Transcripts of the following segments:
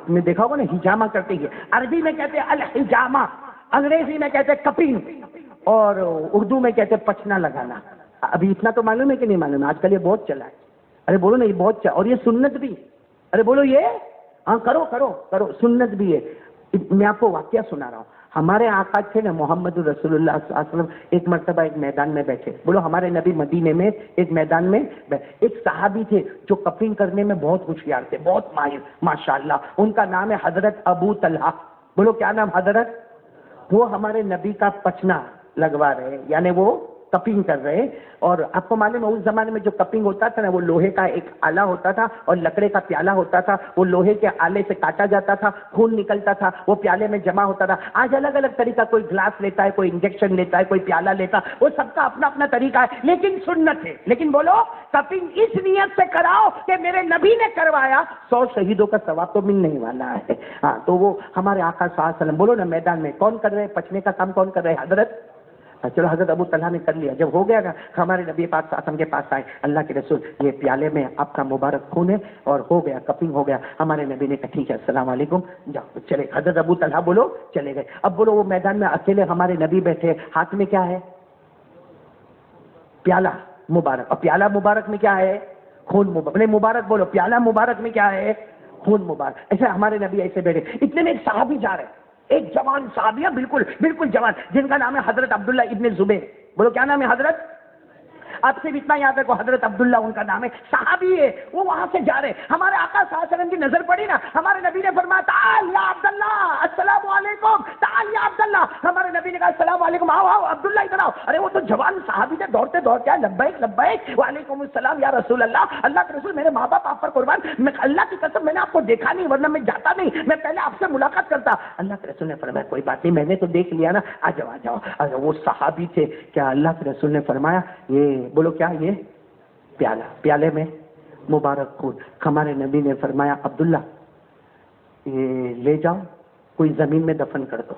آپ نے دیکھا ہوگا نا ہجامہ کرتے ہیں، عربی میں کہتے ہیں الحجامہ، انگریزی میں کہتے ہیں کپنگ، اور اردو میں کہتے ہیں پچنا لگانا. ابھی اتنا تو معلوم ہے کہ نہیں معلوم ہے؟ آج کل یہ بہت چلا ہے. ارے بولو نا، یہ بہت چلا، اور یہ سنت بھی. ارے بولو یہ، ہاں کرو کرو کرو، سنت بھی ہے. میں آپ کو واقعہ سنا رہا ہوں. ہمارے آقا تھے نا محمد رسول اللہ صلی اللہ علیہ وسلم، ایک مرتبہ ایک میدان میں بیٹھے. بولو ہمارے نبی مدینے میں ایک میدان میں ایک صحابی تھے جو کپنگ کرنے میں بہت ہوشیار تھے، بہت ماہر ماشاءاللہ. ان کا نام ہے حضرت ابو طلحہ. بولو کیا نام؟ حضرت. وہ ہمارے نبی کا پچنا لگوا رہے، یعنی وہ کپنگ کر رہے. اور آپ کو معلوم ہے اس زمانے میں جو کپنگ ہوتا تھا نا، وہ لوہے کا ایک آلہ ہوتا تھا اور لکڑے کا پیالہ ہوتا تھا. وہ لوہے کے آلے سے کاٹا جاتا تھا، خون نکلتا تھا، وہ پیالے میں جمع ہوتا تھا. آج الگ الگ طریقہ، کوئی گلاس لیتا ہے، کوئی انجیکشن لیتا ہے، کوئی پیالہ لیتا ہے، وہ سب کا اپنا اپنا طریقہ ہے، لیکن سنت ہے. لیکن بولو کپنگ اس نیت سے کراؤ کہ میرے نبی نے کروایا، 100 شہیدوں کا ثواب تو ملنے والا ہے. ہاں تو وہ ہمارے آقا صلی اللہ علیہ وسلم. بولو نا میدان میں کون کر رہے؟ پچنے کا کام کون کر رہے؟ حضرت. چلو حضرت ابو طلحہ نے کر لیا. جب ہو گیا ہمارے نبی پاک صلی اللہ علیہ وسلم کے پاس آئے، اللہ کے رسول یہ پیالے میں آپ کا مبارک خون ہے، اور ہو گیا کپنگ ہو گیا. ہمارے نبی نے کہا ٹھیک ہے السلام علیکم، جاؤ چلے. حضرت ابو طلحہ بولو چلے گئے. اب بولو وہ میدان میں اکیلے ہمارے نبی بیٹھے، ہاتھ میں کیا ہے؟ پیالہ مبارک. اور پیالہ مبارک میں کیا ہے؟ خون مبارک. مبارک بولو، پیالہ مبارک میں کیا ہے؟ خون مبارک. ایسے ہمارے نبی ایسے بیٹھے. اتنے میں ایک صحابی جا رہے، ایک جوان صحابیہ، بالکل بالکل جوان، جن کا نام ہے حضرت عبداللہ ابن زبیر. بولو کیا نام ہے؟ حضرت. آپ سے اتنا یاد رکھو، حضرت عبداللہ ان کا نام ہے، صحابی ہے. وہ وہاں سے جا رہے، ہمارے آقا صلی اللہ علیہ وسلم کی نظر پڑی نا، ہمارے نبی نے فرمایا تعال یا عبداللہ السلام علیکم، تعال یا عبداللہ. ہمارے نبی نے کہا السلام علیکم، آؤ آؤ عبداللہ ادھر آؤ. ارے وہ تو جوان صحابی تھے، دوڑتے دوڑتے آئے، لبیک لبیک وعلیکم السلام یا رسول اللہ. اللہ کے رسول میرے ماں باپ آپ پر قربان، میں اللہ کی قسم میں نے آپ کو دیکھا نہیں، ورنہ میں جاتا نہیں، میں پہلے آپ سے ملاقات کرتا. اللہ کے رسول نے فرمایا کوئی بات نہیں، میں نے تو دیکھ لیا نا، آ جاؤ آ جاؤ. وہ صحابی تھے. کیا اللہ کے رسول نے فرمایا یہ بولو کیا؟ یہ پیالہ، پیالے میں مبارک خون. ہمارے نبی نے فرمایا عبداللہ یہ لے جاؤ، کوئی زمین میں دفن کر دو،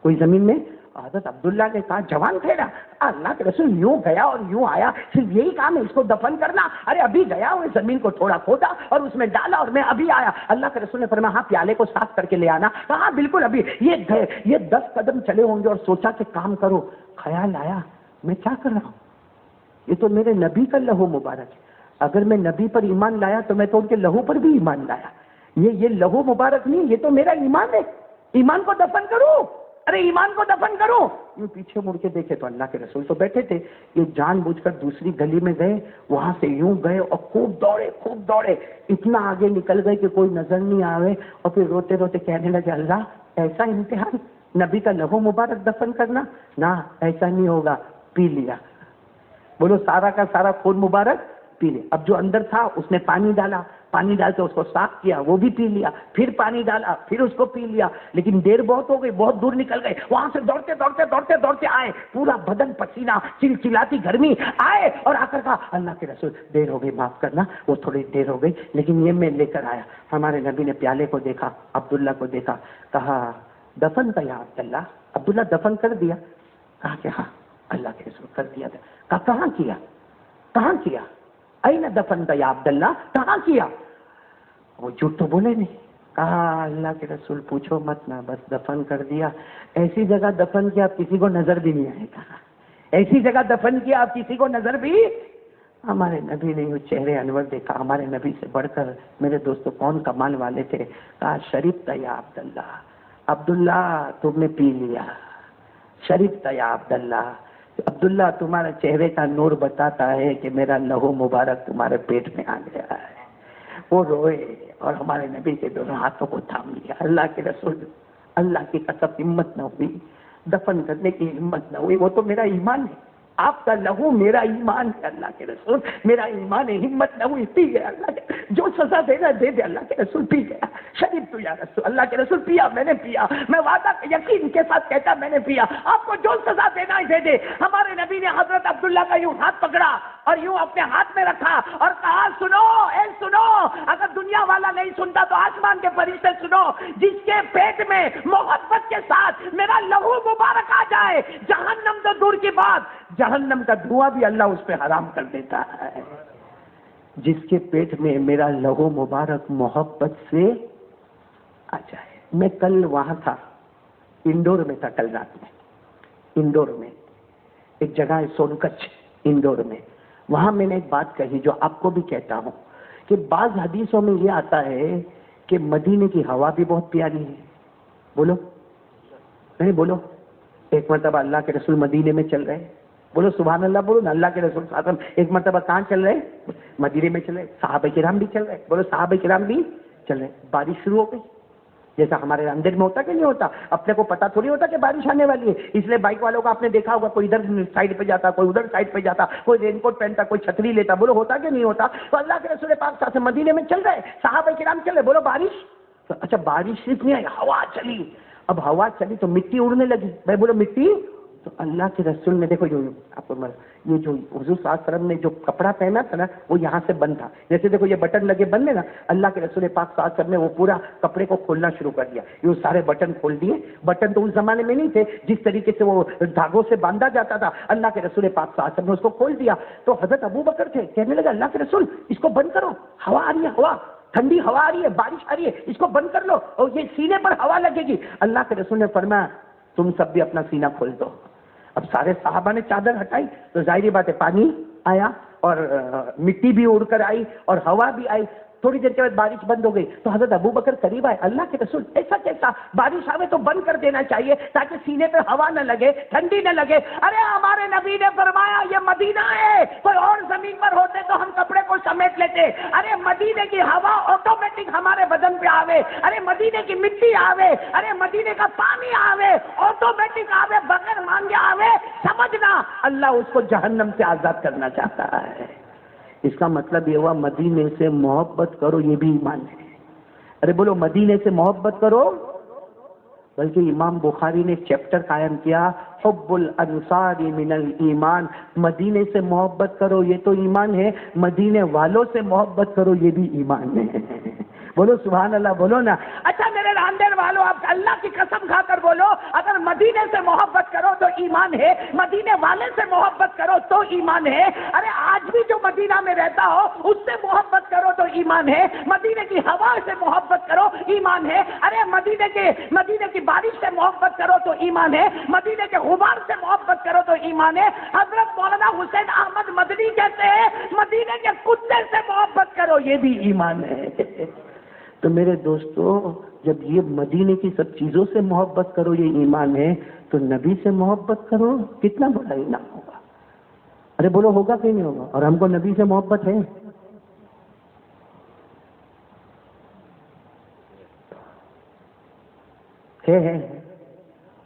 کوئی زمین میں. حضرت عبداللہ نے کہا جوان تھے نا، اللہ کے رسول یوں گیا اور یوں آیا، صرف یہی کام ہے اس کو دفن کرنا؟ ارے ابھی گیا وہ زمین کو تھوڑا کھودا اور اس میں ڈالا اور میں ابھی آیا. اللہ کے رسول نے فرمایا ہاں پیالے کو صاف کر کے لے آنا. کہا بالکل ابھی. یہ 10 قدم چلے ہوں گے اور سوچا کہ کام کرو. خیال آیا میں کیا کر رہا ہوں، یہ تو میرے نبی کا لہو مبارک ہے. اگر میں نبی پر ایمان لایا تو میں تو ان کے لہو پر بھی ایمان لایا. یہ لہو مبارک نہیں، یہ تو میرا ایمان ہے. ایمان کو دفن کروں، ارے ایمان کو دفن کروں. یوں پیچھے مڑ کے دیکھے تو اللہ کے رسول تو بیٹھے تھے. یہ جان بوجھ کر دوسری گلی میں گئے، وہاں سے یوں گئے اور خوب دوڑے، اتنا آگے نکل گئے کہ کوئی نظر نہیں آوے. اور پھر روتے روتے کہنے لگے اللہ ایسا امتحان، نبی کا لہو مبارک دفن کرنا؟ نہ ایسا نہیں ہوگا. پی لیا. بولو سارا کا سارا خون مبارک پی لیا. اب جو اندر تھا اس نے پانی ڈالا، پانی ڈال کے اس کو صاف کیا، وہ بھی پی لیا. پھر پانی ڈالا، پھر اس کو پی لیا. لیکن دیر بہت ہو گئی، بہت دور نکل گئے. وہاں سے دوڑتے آئے، پورا بدن پسینہ، چلچلاتی گرمی. آئے اور آ کر کہا اللہ کے رسول دیر ہو گئی، معاف کرنا، وہ تھوڑی دیر ہو گئی، لیکن یہ میں لے کر آیا. ہمارے نبی نے پیالے کو دیکھا، عبداللہ کو دیکھا، کہا دفن کا یا عبداللہ؟ عبداللہ دفن کر دیا؟ کہا کہ ہاں اللہ کے رسول کر دیا تھا. کہا کہاں کیا؟ این دفن یا عبداللہ، کہاں کیا؟ وہ جھوٹ تو بولے نہیں. کہا اللہ کے رسول پوچھو مت نا، بس دفن کر دیا. ایسی جگہ دفن کیا آپ کسی کو نظر بھی نہیں آئے گا، ایسی جگہ دفن کیا آپ کسی کو نظر بھی. ہمارے نبی نے وہ چہرے انور دیکھا. ہمارے نبی سے بڑھ کر میرے دوستوں کون کمال والے تھے. کہا شریف تھا یا عبداللہ، عبداللہ تم نے پی لیا. شریف تھا یا عبداللہ، عبداللہ تمہارے چہرے کا نور بتاتا ہے کہ میرا لہو مبارک تمہارے پیٹ میں آ گیا ہے. وہ روئے اور ہمارے نبی کے دونوں ہاتھوں کو تھام لیا. اللہ کے رسول، اللہ کی قسم ہمت نہ ہوئی، دفن کرنے کی ہمت نہ ہوئی. وہ تو میرا ایمان ہے، آپ کا لہو میرا ایمان ہے. اللہ کے رسول میرا ایمان ہے، ہمت نہ ہوئی، پی گیا. اللہ کے جو سزا دینا دے دے. اللہ کے رسول پی گیا. شریف تو یا رسول، اللہ کے رسول پیا، میں نے پیا، میں وعدہ یقین کے ساتھ کہتا میں نے پیا. آپ کو جو سزا دینا ہے دے دے. ہمارے نبی نے حضرت عبداللہ کا یوں ہاتھ پکڑا اور یوں اپنے ہاتھ میں رکھا اور کہا سنو سنو، اگر دنیا والا نہیں سنتا تو آسمان کے فرشتے سنو. جس کے پیٹ میں محبت کے ساتھ میرا لہو مبارک آ جائے، جہنم تو دور کی بات، جہنم کا دھواں بھی اللہ اس پہ حرام کر دیتا ہے. جس کے پیٹ میں میرا لہو مبارک محبت سے میں کل وہاں تھا، انڈور میں تھا کل رات میں، انڈور میں ایک جگہ ہے سونکچ، انڈور میں. وہاں میں نے ایک بات کہی جو آپ کو بھی کہتا ہوں کہ بعض حدیثوں میں یہ آتا ہے کہ مدینے کی ہوا بھی بہت پیاری ہے. بولو نہیں بولو. ایک مرتبہ اللہ کے رسول مدینے میں چل رہے، بولو سبحان اللہ، بولو نا. اللہ کے رسول صلی اللہ علیہ وسلم ایک مرتبہ کہاں چل رہے؟ مدینے میں چل رہے. صحابہ کرام بھی چل رہے، بولو صحابہ کرام بھی چل رہے. بارش شروع ہو گئی، جیسا ہمارے اندر میں ہوتا کہ نہیں ہوتا. اپنے کو پتا تھوڑی ہوتا کہ بارش آنے والی ہے، اس لیے بائک والوں کو آپ نے دیکھا ہوگا، کوئی ادھر سائڈ پہ جاتا، کوئی ادھر سائڈ پہ جاتا، کوئی رین کوٹ پہنتا، کوئی چھتری لیتا. بولو ہوتا کہ نہیں ہوتا؟ تو اللہ کے رسول پاک صلی اللہ علیہ وسلم مدینے میں چل رہے، صحابہ کرام چل رہے. بولو بارش. اچھا بارش صرف نہیں آئی، ہوا چلی. اب ہوا چلی تو مٹی اڑنے لگی. بھائی بولو مٹی. تو اللہ کے رسول نے دیکھو جو آپ کو یہ جو حضور صلی اللہ علیہ وسلم نے جو کپڑا پہنا تھا نا وہ یہاں سے بند تھا. جیسے دیکھو یہ بٹن لگے بند ہے نا، اللہ کے رسول پاک صلی اللہ علیہ وسلم نے وہ پورا کپڑے کو کھولنا شروع کر دیا. یہ سارے بٹن کھول دیے. بٹن تو اس زمانے میں نہیں تھے، جس طریقے سے وہ دھاگوں سے باندھا جاتا تھا، اللہ کے رسول پاک صلی اللہ علیہ وسلم نے اس کو کھول دیا. تو حضرت ابو بکر تھے، کہنے لگا اللہ کے رسول اس کو بند کرو، ہوا آ رہی ہے، ہوا ٹھنڈی ہوا آ رہی ہے، بارش آ رہی ہے، اس کو بند کر لو اور یہ سینے پر ہوا لگے گی. اللہ کے رسول نے فرمایا تم سب بھی اپنا سینہ کھول دو. اب سارے صحابہ نے چادر ہٹائی تو ظاہری بات ہے پانی آیا اور مٹی بھی اڑ کر آئی اور ہوا بھی آئی. تھوڑی دیر کے بعد بارش بند ہو گئی. تو حضرت ابو بکر قریب آئے، اللہ کے رسول ایسا کیسا، بارش آوے تو بند کر دینا چاہیے تاکہ سینے پہ ہوا نہ لگے، ٹھنڈی نہ لگے. ارے ہمارے نبی نے فرمایا یہ مدینہ ہے، کوئی اور زمین پر ہوتے تو ہم کپڑے کو سمیٹ لیتے. ارے مدینے کی ہوا آٹومیٹک ہمارے بدن پہ آوے، ارے مدینے کی مٹی آوے، ارے مدینے کا پانی آوے، آٹومیٹک آوے، بغیر مانگے آوے. سمجھنا اللہ اس کو جہنم سے آزاد کرنا چاہتا ہے. اس کا مطلب یہ ہوا مدینے سے محبت کرو، یہ بھی ایمان ہے. ارے بولو مدینے سے محبت کرو. بلکہ امام بخاری نے چیپٹر قائم کیا حب الانصار من الایمان. مدینے سے محبت کرو یہ تو ایمان ہے، مدینے والوں سے محبت کرو یہ بھی ایمان ہے. بولو سبحان اللہ، بولو نا. اچھا میرے راندیر والو، آپ اللہ کی قسم کھا کر بولو اگر مدینے سے محبت کرو تو ایمان ہے، مدینے والے سے محبت کرو تو ایمان ہے. ارے آج بھی جو مدینہ میں رہتا ہو اس سے محبت کرو تو ایمان ہے، مدینے کی ہوا سے محبت کرو ایمان ہے. ارے مدینے کی بارش سے محبت کرو تو ایمان ہے، مدینے کے غبار سے محبت کرو تو ایمان ہے. حضرت مولانا حسین احمد مدنی کہتے ہیں مدینے کے کتے سے محبت کرو یہ بھی ایمان ہے. تو میرے دوستو جب یہ مدینے کی سب چیزوں سے محبت کرو یہ ایمان ہے تو نبی سے محبت کرو کتنا بڑا انعام ہوگا. ارے بولو ہوگا کہ نہیں ہوگا؟ اور ہم کو نبی سے محبت ہے.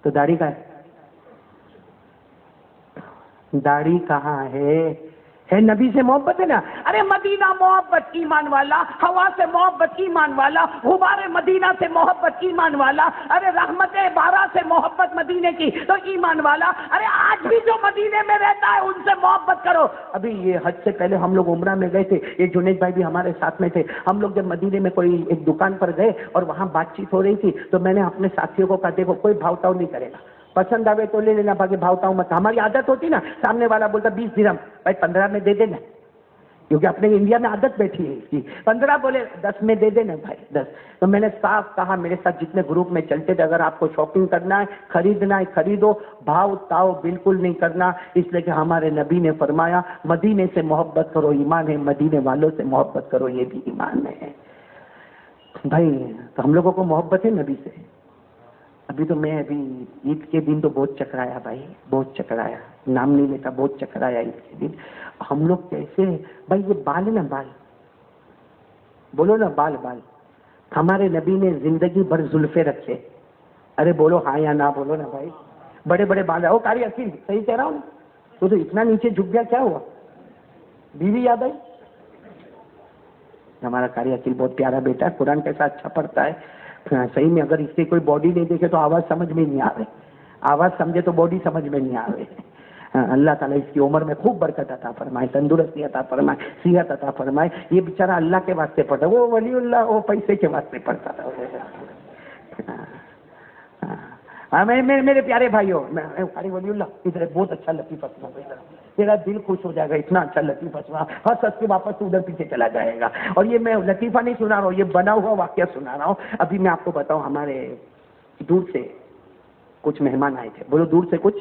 تو داڑھی کا ہے، داڑھی کہاں ہے نبی سے محبت ہے نا. ارے مدینہ محبت ایمان والا، ہوا سے محبت ایمان والا، غبار مدینہ سے محبت ایمان والا، ارے رحمت بارہ سے محبت مدینے کی تو ایمان والا. ارے آج بھی جو مدینے میں رہتا ہے ان سے محبت کرو. ابھی یہ حج سے پہلے ہم لوگ عمرہ میں گئے تھے، یہ جنید بھائی بھی ہمارے ساتھ میں تھے. ہم لوگ جب مدینے میں کوئی ایک دکان پر گئے اور وہاں بات چیت ہو رہی تھی تو میں نے اپنے ساتھیوں کو کہا دیکھو کوئی بھاؤتاؤ نہیں کرے گا، پسند آوے تو لے لینا، باقی بھاؤتاؤ مت. ہماری عادت ہوتی نا، سامنے والا بولتا 20 درہم، بھائی 15 میں دے دینا، کیونکہ اپنے انڈیا میں عادت بیٹھی ہے اس کی. 15 بولے 10 میں دے دینا بھائی 10. تو میں نے صاف کہا میرے ساتھ جتنے گروپ میں چلتے تھے اگر آپ کو شاپنگ کرنا ہے خریدنا ہے خریدو، بھاؤ تاؤ بالکل نہیں کرنا. اس لیے کہ ہمارے نبی نے فرمایا مدینے سے محبت کرو ایمان ہے، مدینے والوں سے محبت کرو یہ بھی ایمان ہے. بھائی تو ہم لوگوں کو محبت ہے نبی سے. ابھی تو میں عید کے دن تو بہت چکرایا بھائی، بہت چکرایا، نام نہیں لیتا، بہت چکرایا عید کے دن. ہم لوگ کیسے بھائی یہ بال ہے نا، بال بولو نا، بال ہمارے نبی نے زندگی بھر زلفے رکھے. ارے بولو ہاں یا نہ، بولو نا بھائی. بڑے بڑے بال ہے. وہ قاری عقیل صحیح کہہ رہا ہوں نا؟ تو اتنا نیچے جھک گیا، کیا ہوا؟ بیوی یاد آئی؟ ہمارا قاری عقیل بہت پیارا بیٹا ہے، قرآن کیسا اچھا پڑھتا ہے. صحیح میں اگر اس کی کوئی باڈی نہیں دیکھے تو آواز سمجھ میں نہیں آ رہے، آواز سمجھے تو باڈی سمجھ میں نہیں آ رہے. اللہ تعالیٰ اس کی عمر میں خوب برکت عطا فرمائے، تندرستی عطا فرمائے، صحت عطا فرمائے. یہ بیچارہ اللہ کے واسطے پڑھتا، وہ ولی اللہ وہ پیسے کے واسطے پڑھتا تھا. میرے پیارے بھائیوں، ولی اللہ ادھر بہت اچھا لطیفہ سنا. تیرا دل خوش ہو جائے گا، اتنا اچھا لطیفہ سنا، ہنس ہنس کے واپس تو ادھر پیچھے چلا جائے گا. اور یہ میں لطیفہ نہیں سنا رہا ہوں، یہ بنا ہوا واقعہ سنا رہا ہوں. ابھی میں آپ کو بتاؤں، ہمارے دور سے کچھ مہمان آئے تھے. بولو دور سے کچھ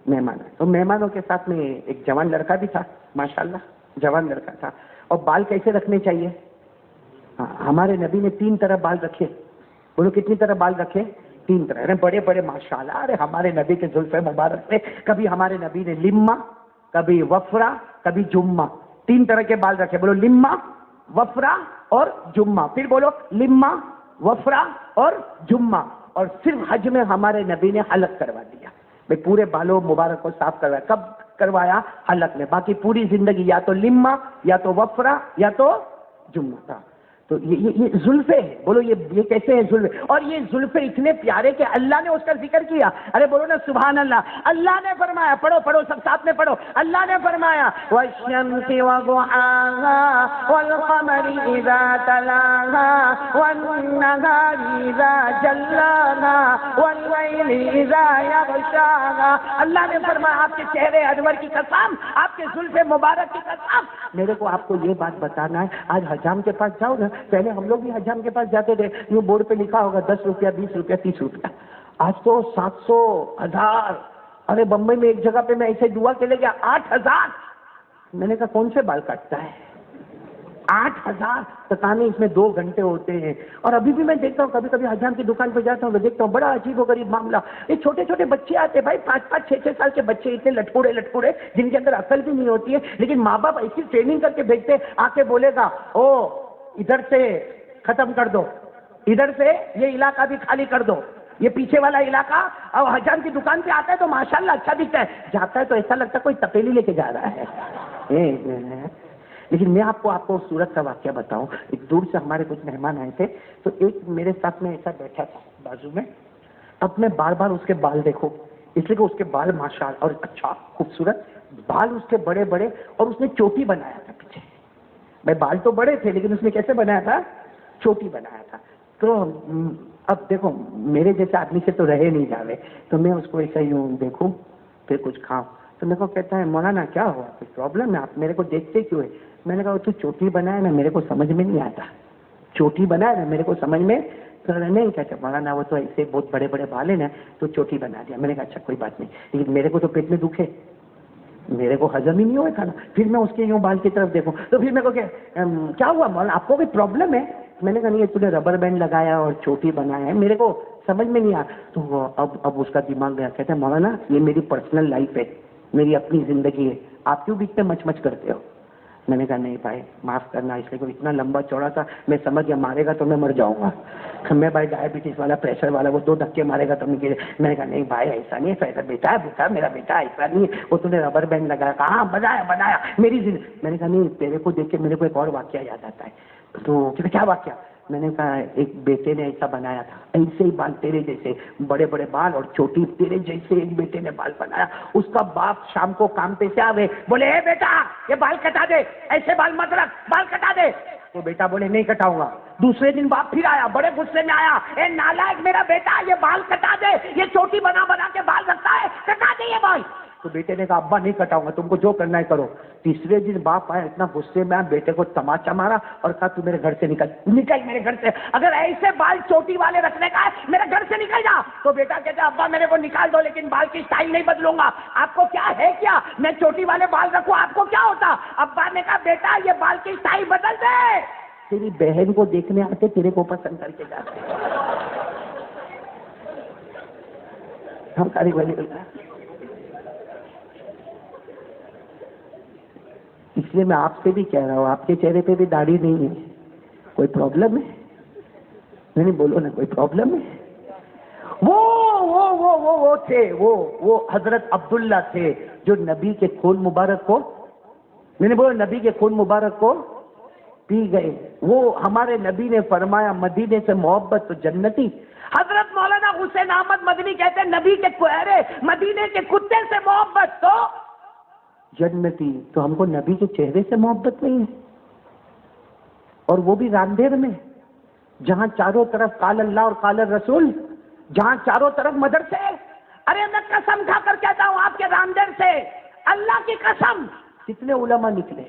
مہمان آئے. تو مہمانوں کے ساتھ میں ایک جوان لڑکا بھی تھا، ماشاءاللہ جوان لڑکا تھا. اور بال کیسے رکھنے چاہیے؟ ہاں، ہمارے نبی نے 3 طرح بال رکھے. بولو کتنی طرح بال رکھے؟ 3 طرح. ارے بڑے بڑے ماشاءاللہ. ارے ہمارے نبی کے زلف مبارک میں کبھی ہمارے نبی نے لما، کبھی وفرا، کبھی جمہ، 3 طرح کے بال رکھے. بولو لما، وفرا اور جمہ. پھر بولو لما، وفرا اور جمہ. اور صرف حج میں ہمارے نبی نے حلق کروا دیا. میں پورے بالوں مبارک کو صاف کروایا. کب کروایا؟ حلق میں. باقی پوری زندگی یا تو لما، یا تو وفرا، یا تو جمہ تھا. تو یہ زلفے ہیں. بولو یہ کیسے ہیں زلفے؟ اور یہ زلفے اتنے پیارے کہ اللہ نے اس کا ذکر کیا. ارے بولو نا سبحان اللہ. اللہ نے فرمایا، پڑھو پڑھو سب ساتھ میں پڑھو. اللہ نے فرمایا والشمس وضحاها والقمر اذا تلاها والنهار اذا جلاها والليل اذا يغشاها. اللہ نے فرمایا آپ کے چہرے انور کی قسم، آپ کے زلف مبارک کی قسم. میرے کو آپ کو یہ بات بتانا ہے. آج حجام کے پاس جاؤ نا، پہلے ہم لوگ بھی حجام کے پاس جاتے تھے، یوں بورڈ پہ لکھا ہوگا 10 روپیہ 20 روپیہ 30 روپیہ. آج تو 700، 1000. ارے بمبئی میں ایک جگہ پہ میں ایسے دعا کے لے گیا 8000. میں نے کہا کون سے بال کاٹتا ہے؟ 8000. پتا نہیں اس میں 2 گھنٹے ہوتے ہیں. اور ابھی بھی میں دیکھتا ہوں، کبھی کبھی حجام کی دکان پہ جاتا ہوں تو دیکھتا ہوں بڑا عجیب و غریب معاملہ. یہ چھوٹے چھوٹے بچے آتے ہیں بھائی، 5-5 6-6 سال کے بچے، اتنے لٹکوڑے جن کے اندر عقل بھی نہیں ہوتی ہے، لیکن ماں باپ ایسی ٹریننگ کر کے بھیجتے. آ کے بولے گا او ادھر سے ختم کر دو، ادھر سے یہ علاقہ بھی خالی کر دو، یہ پیچھے والا علاقہ. اور حجام کی دکان پہ آتا ہے تو ماشاءاللہ اچھا دکھتا ہے، جاتا ہے تو ایسا لگتا ہے کوئی تپیلی لے کے جا رہا ہے. لیکن میں آپ کو سورت کا واقعہ بتاؤں. ایک دور سے ہمارے کچھ مہمان آئے تھے، تو ایک میرے ساتھ میں ایسا بیٹھا تھا بازو میں. اب میں بار بار اس کے بال دیکھو، اس لیے کہ اس کے بال ماشاءاللہ اور اچھا خوبصورت بال اس کے بڑے بڑے، اور اس نے چوٹی بنایا تھا پیچھے. بھائی بال تو بڑے تھے لیکن اس نے کیسے بنایا تھا؟ چوٹی بنایا تھا. تو اب دیکھو میرے جیسے آدمی سے تو رہے نہیں جا رہے، تو میں اس کو ایسا یوں دیکھوں پھر کچھ کھاؤں. تو میرے کو کہتا ہے مولانا کیا ہوا، کوئی پرابلم ہے؟ آپ میرے کو دیکھتے کیوں ہے؟ میں نے کہا تو چوٹی بنایا نا، میرے کو سمجھ میں نہیں آتا. چوٹی بنایا نا میرے کو سمجھ میں نہیں. کہتا مولانا وہ تو ایسے بہت بڑے بڑے بال ہیں نا تو چوٹی بنا دیا. میں نے کہا اچھا کوئی بات نہیں، لیکن میرے کو تو پیٹ میں دکھ ہے، میرے کو ہضم ہی نہیں ہوا کھانا. پھر میں اس کے یوں بال کی طرف دیکھوں تو پھر میرے کو کیا ہوا مولانا آپ کو کوئی پرابلم ہے؟ میں نے کہا نہیں، تو نے ربر بینڈ لگایا اور چوٹی بنایا ہے، میرے کو سمجھ میں نہیں آیا. تو اب اس کا دماغ گیا. کہتا ہے مولانا یہ میری پرسنل لائف ہے، میری اپنی زندگی ہے، آپ کیوں بیچ میں مچ کرتے ہو؟ میں نے کہا نہیں بھائی معاف کرنا، اس لیے کہ اتنا لمبا چوڑا تھا، میں سمجھ گیا مارے گا تو میں مر جاؤں گا. میں بھائی ڈائبٹیز والا، پریشر والا، وہ 2 دھکے مارے گا تو میں نے کہا نہیں بھائی ایسا نہیں ہے، بیٹا میرا بیٹا ایسا نہیں ہے، وہ تو نے ربر بینڈ لگایا. کہاں بنایا میری زندگی. میں نے کہا نہیں، تیرے کو دیکھ کے میرے کو ایک اور واقعہ یاد آتا ہے. تو کیا واقعہ؟ میں نے کہا ایک بیٹے نے ایسا بنایا تھا، ایسے ہی بال تیرے جیسے بڑے بڑے بال اور چوٹی تیرے جیسے ایک بیٹے نے بال بنایا. اس کا باپ شام کو کام پہ سے آوے، بولے اے بیٹا یہ بال کٹا دے، ایسے بال مت رکھ، بال کٹا دے. تو بیٹا بولے نہیں کٹاؤں گا. دوسرے دن باپ پھر آیا، بڑے غصے میں آیا، اے نالائق میرا بیٹا یہ بال کٹا دے، یہ چوٹی بنا کے بال رکھتا ہے، کٹا دے یہ بال. تو بیٹے نے کہا ابا نہیں کٹاؤں گا، تم کو جو کرنا ہے کرو. تیسرے دن باپ آیا، اتنا غصے میں آیا، بیٹے کو تماچا مارا اور کہا تو میرے گھر سے نکل میرے گھر سے، اگر ایسے بال چوٹی والے رکھنے کا ہے میرے گھر سے نکل جا. تو بیٹا کہتا ابا میرے کو نکال دو لیکن بال کی اسٹائل نہیں بدلوں گا. آپ کو کیا ہے کیا میں چوٹی والے بال رکھوں، آپ کو کیا ہوتا؟ ابا نے کہا بیٹا یہ بال کی اسٹائل بدل دے. تیری بہن کو دیکھنے آتے، تیرے کو پسند کر کے جاتے. ہم ساری بھائی اس لیے میں آپ سے بھی کہہ رہا ہوں، آپ کے چہرے پہ بھی داڑھی نہیں ہے، کوئی پرابلم ہے؟ نہیں بولو نا کوئی پرابلم ہے؟ وہ تھے وہ حضرت عبداللہ تھے جو نبی کے خون مبارک کو، میں نے بولا نبی کے خون مبارک کو پی گئے. وہ ہمارے نبی نے فرمایا مدینے سے محبت تو جنتی. حضرت مولانا حسین احمد مدنی کہتے ہیں نبی کے مدینے کے کتے سے محبت تو جنتی. تو ہم کو نبی کے چہرے سے محبت نہیں ہے، اور وہ بھی راندیر میں جہاں چاروں طرف قال اللہ اور قال الرسول، جہاں چاروں طرف مدرسے. ارے میں قسم کھا کر کہتا ہوں آپ کے راندیر سے اللہ کی قسم کتنے علماء نکلے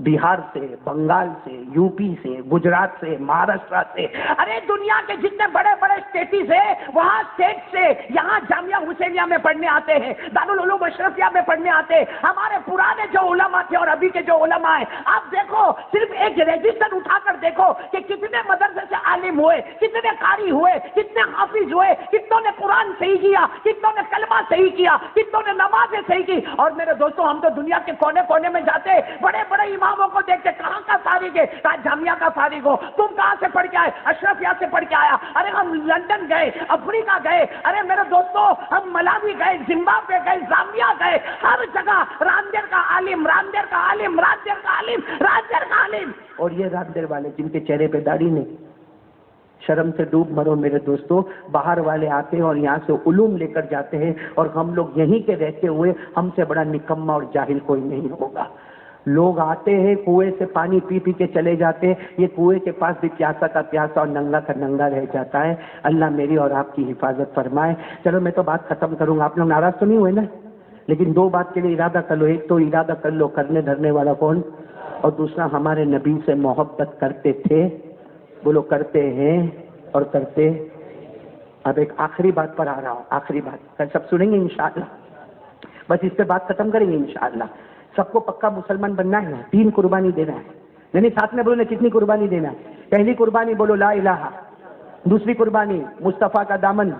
بہار سے، بنگال سے، یو پی سے، گجرات سے، مہاراشٹر سے، ارے دنیا کے جتنے بڑے بڑے اسٹیٹس ہیں وہاں اسٹیٹ سے یہاں جامعہ حسینیہ میں پڑھنے آتے ہیں، دارالعلوم اشرفیہ میں پڑھنے آتے ہیں ہمارے پرانے جو علماء تھے اور ابھی کے جو علماء ہیں۔ آپ دیکھو صرف ایک رجسٹر اٹھا کر دیکھو کہ کتنے مدرسے سے عالم ہوئے، کتنے قاری ہوئے، کتنے حافظ ہوئے، کتنوں نے قرآن صحیح کیا، کتنوں نے کلمہ صحیح کیا، کتنوں نے نمازیں صحیح کی۔ اور میرے دوستوں ہم تو دنیا کے کونے کونے میں جاتے بڑے بڑے اماموں کو دیکھتے، کہاں کا فارغ ہے؟ کہا جامعہ کا فارغ ہو۔ تم کہاں سے پڑھ کے آئے؟ اشرفیہ سے پڑھ کے آیا۔ ارے ہم لندن گئے، افریقہ گئے، ارے میرے دوستوں ہم ملاوی گئے، زمبابوے گئے، زامبیا گئے، ہر جگہ راندیر کا عالم، راندیر کا عالم، راندیر کا عالم، راندیر کا عالم۔ اور یہ راندیر والے جن کے چہرے پہ داڑھی نہیں، شرم سے ڈوب مرو میرے دوستوں۔ باہر والے آتے ہیں اور یہاں سے علوم لے کر جاتے ہیں، اور ہم لوگ یہیں کے رہتے ہوئے ہم سے بڑا نکما اور جاہل کوئی نہیں ہوگا۔ لوگ آتے ہیں کنویں سے پانی پی پی کے چلے جاتے ہیں، یہ کنویں کے پاس بھی پیاسا کا پیاسا اور ننگا کا ننگا رہ جاتا ہے۔ اللہ میری اور آپ کی حفاظت فرمائے۔ چلو میں تو بات ختم کروں گا، آپ لوگ ناراض تو نہیں ہوئے نا؟ لیکن دو بات کے لیے ارادہ کر لو، ایک تو ارادہ کر لو کرنے دھرنے والا کون، اور دوسرا ہمارے نبی سے محبت کرتے تھے، بولو کرتے ہیں اور کرتے۔ اب ایک آخری بات پر آ رہا ہوں، آخری بات کل سب سنیں گے انشاءاللہ، بس اس پہ بات ختم کریں گے انشاءاللہ۔ سب کو پکا مسلمان بننا ہے، 3 قربانی دینا ہے، یعنی ساتھ میں بولو نا کتنی قربانی دینا ہے؟ پہلی قربانی بولو لا الہ، دوسری قربانی مصطفیٰ کا دامن،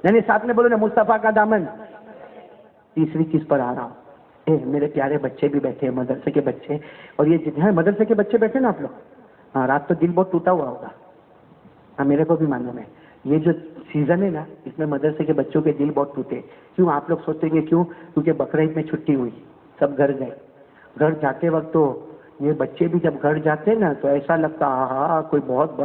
یعنی ساتھ میں بولو نا مصطفیٰ کا دامن۔ تیسری چیز پر آ رہا ہوں، میرے پیارے بچے بھی بیٹھے ہیں، مدرسے کے بچے، اور یہ جتنے مدرسے کے بچے بیٹھے نا آپ لوگ، ہاں رات تو دل بہت ٹوٹا ہوا ہوگا، ہاں میرے کو بھی معلوم ہے۔ یہ جو سیزن ہے نا اس میں مدرسے کے بچوں کے دل بہت ٹوٹے، کیوں آپ لوگ سوچیں گے کیوں؟ کیونکہ بقرعید میں چھٹی ہوئی، سب گھر گئے، گھر جاتے وقت تو یہ بچے بھی جب گھر جاتے ہیں نا تو ایسا لگتا ہاں کوئی بہت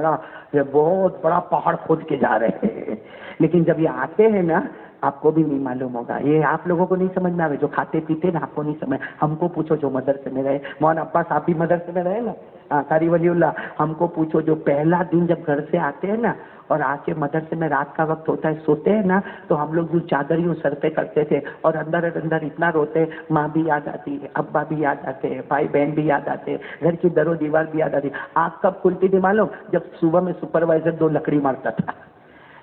بڑا پہاڑ کھود کے جا رہے ہیں، لیکن جب یہ آتے ہیں نا آپ کو بھی نہیں معلوم ہوگا، یہ آپ لوگوں کو نہیں سمجھ میں آئے، جو کھاتے پیتے نا آپ کو نہیں سمجھ، ہم کو پوچھو جو مدرسے میں رہے، مولانا عباس آپ بھی مدرسے میں رہے نا، قاری ولی اللہ، ہم کو پوچھو جو پہلا دن جب گھر سے آتے ہیں نا اور آ کے مدرسے میں رات کا وقت ہوتا ہے سوتے ہیں نا تو ہم لوگ جو چادر یوں سر پہ کرتے تھے اور اندر اندر اتنا روتے، ماں بھی یاد آتی ہے، ابا بھی یاد آتے ہیں، بھائی بہن بھی یاد آتے ہیں، گھر کی در و دیوار بھی یاد آتی۔ آنکھ کب کھلتی تھی معلوم؟ جب صبح میں سپروائزر 2 لکڑی مارتا تھا،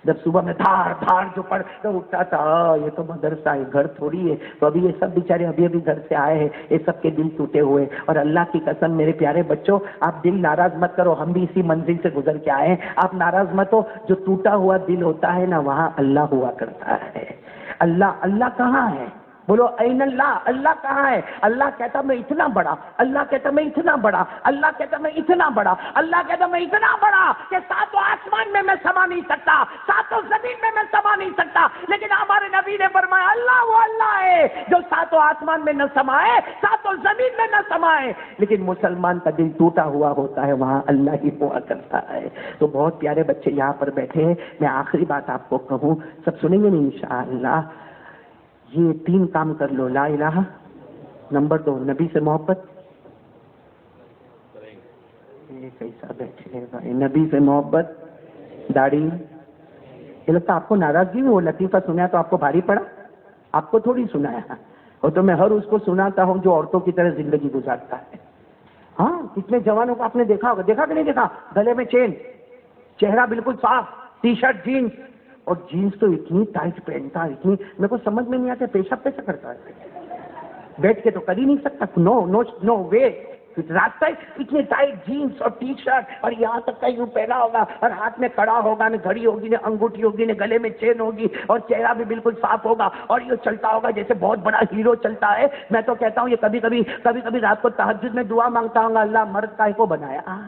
جب صبح میں دھاڑ دھاڑ جو پڑھ تو اٹھتا تھا، یہ تو مدرسہ ہے، گھر تھوڑی ہے۔ تو ابھی یہ سب بیچارے ابھی گھر سے آئے ہیں، یہ سب کے دل ٹوٹے ہوئے، اور اللہ کی قسم میرے پیارے بچوں آپ دل ناراض مت کرو، ہم بھی اسی منزل سے گزر کے آئے ہیں، آپ ناراض مت ہو، جو ٹوٹا ہوا دل ہوتا ہے نا وہاں اللہ ہوا کرتا ہے۔ اللہ کہاں ہے؟ بولو این اللہ، اللہ کہاں ہے؟ اللہ کہتا میں اتنا بڑا، اللہ کہتا میں اتنا بڑا، اللہ کہتا میں اتنا بڑا، اللہ کہتا میں اتنا بڑا کہ 7 آسمان میں سما نہیں سکتا، 7 زمین میں سما نہیں سکتا، لیکن ہمارے نبی نے فرمایا اللہ وہ اللہ ہے جو 7 آسمان میں نہ سمائے، 7 زمین میں نہ سمائے، لیکن مسلمان کا دل ٹوٹا ہوا ہوتا ہے وہاں اللہ ہی ہوا کرتا ہے۔ تو بہت پیارے بچے یہاں پر بیٹھے ہیں، میں آخری بات آپ کو کہوں، سب سنیں گے نا انشاءاللہ؟ یہ 3 کام کر لو، لا الہ، نمبر 2 نبی سے محبت، کیسا بیٹھے ہیں بھائی، نبی سے محبت، داڑھی، یہ لگتا آپ کو ناراضگی میں وہ لطیفہ سنا تو آپ کو بھاری پڑا، آپ کو تھوڑی سنایا، اور تو میں ہر اس کو سناتا ہوں جو عورتوں کی طرح زندگی گزارتا ہے۔ ہاں کتنے جوانوں کو آپ نے دیکھا ہوگا، دیکھا کہ نہیں دیکھا، گلے میں چین، چہرہ بالکل صاف، ٹی شرٹ جینس، اور جینس تو اتنی ٹائٹ پہنتا ہے، اتنی میرے کو سمجھ میں نہیں آتا پیشاب کیسے کرتا ہے، بیٹھ کے تو کر ہی نہیں سکتا، نو وے، راستہ اتنی ٹائٹ جینس اور ٹی شرٹ، اور یہاں تک کا یوں پہنا ہوگا، اور ہاتھ میں کڑا ہوگا، نہ گھڑی ہوگی، نہ انگوٹھی ہوگی، نہ گلے میں چین ہوگی، اور چہرہ بھی بالکل صاف ہوگا، اور یہ چلتا ہوگا جیسے بہت بڑا ہیرو چلتا ہے۔ میں تو کہتا ہوں یہ کبھی کبھی رات کو تہجد میں دعا مانگتا ہوں، اللہ مرد کائے کو بنایا،